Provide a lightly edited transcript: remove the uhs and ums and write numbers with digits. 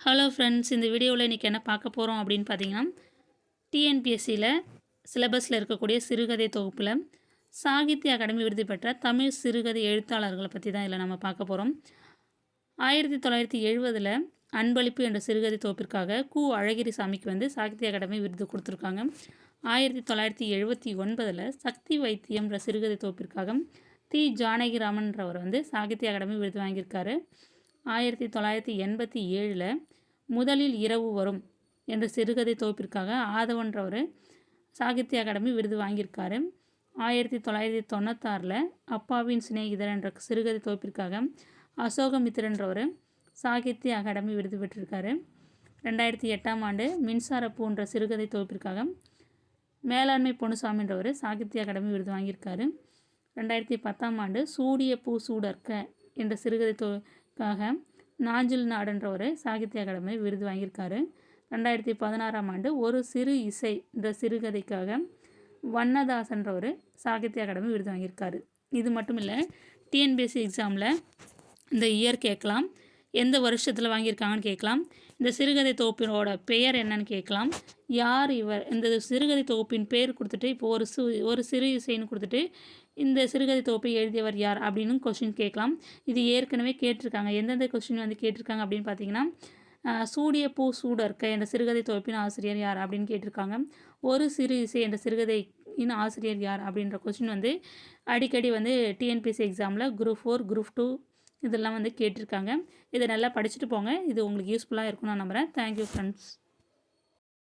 Hello friends, இந்த வீடியோவில் இன்றைக்கி என்ன பார்க்க போகிறோம் அப்படின்னு பார்த்தீங்கன்னா, டிஎன்பிஎஸ்சியில் சிலபஸில் இருக்கக்கூடிய சிறுகதை தொகுப்பில் சாகித்ய அகாடமி விருது பெற்ற தமிழ் சிறுகதை எழுத்தாளர்களை பற்றி தான் இதில் நம்ம பார்க்க போகிறோம். 1970 அன்பளிப்பு என்ற சிறுகதை தொகுப்பிற்காக அழகிரிசாமிக்கு வந்து சாகித்ய அகாடமி விருது கொடுத்துருக்காங்க. 1979 சக்தி வைத்தியம் என்ற சிறுகதை தொகுப்பிற்காக ஜானகிராமன்றவர் வந்து சாகித்ய அகாடமி விருது வாங்கியிருக்காரு. 1987 முதலில் இரவு வரும் என்ற சிறுகதை தொகுப்பிற்காக ஆதவன்றவர் சாகித்ய அகாடமி விருது வாங்கியிருக்காரு. 1996 அப்பாவின் சிநேகிதர் என்ற சிறுகதை தொகுப்பிற்காக அசோகமித்திரன்றவர் சாகித்ய அகாடமி விருது பெற்றிருக்காரு. 2008 மின்சாரப்பூ என்ற சிறுகதை தொகுப்பிற்காக மேலாண்மை பொன்னுசாமின்றவர் சாகித்ய அகாடமி விருது வாங்கியிருக்காரு. 2010 சூடிய பூ சூடற்க என்ற சிறுகதை தொகுப்பிற்காக நாஞ்சில் நாடன்றவர் சாகித்ய அகாடமி விருது வாங்கியிருக்காரு. 2016 ஒரு சிறு இசை என்ற சிறுகதைக்காக வண்ணதாசன்றவர் சாகித்ய அகாடமி விருது வாங்கியிருக்காரு. இது மட்டும் இல்லை, டிஎன்பிஎஸ்சி எக்ஸாமில் இந்த இயர் கேட்கலாம், எந்த வருஷத்தில் வாங்கியிருக்காங்கன்னு கேட்கலாம், இந்த சிறுகதை தொகுப்பினோட பெயர் என்னன்னு கேட்கலாம், யார் இவர், இந்த சிறுகதை தொகுப்பின் பேர் கொடுத்துட்டு இப்போது ஒரு சிறு இசைன்னு கொடுத்துட்டு இந்த சிறுகதை தொகுப்பை எழுதியவர் யார் அப்படின்னு கொஸ்டின் கேட்கலாம். இது ஏற்கனவே கேட்டிருக்காங்க. எந்தெந்த கொஸ்டின் வந்து கேட்டிருக்காங்க அப்படின்னு பார்த்தீங்கன்னா, சூடிய பூ சூடற்க என்ற சிறுகதை தொகுப்பின் ஆசிரியர் யார் அப்படின்னு கேட்டிருக்காங்க. ஒரு சிறு இசை என்ற சிறுகதையின் ஆசிரியர் யார் அப்படின்ற கொஸ்டின் வந்து அடிக்கடி வந்து டிஎன்பிஎஸ்சி எக்ஸாமில் குரூப் 4 குரூப் 2 இதெல்லாம் வந்து கேட்டிருக்காங்க. இதை நல்லா படிச்சுட்டு போங்க. இது உங்களுக்கு யூஸ்ஃபுல்லாக இருக்கும்னு நான் நம்புகிறேன். Thank you friends.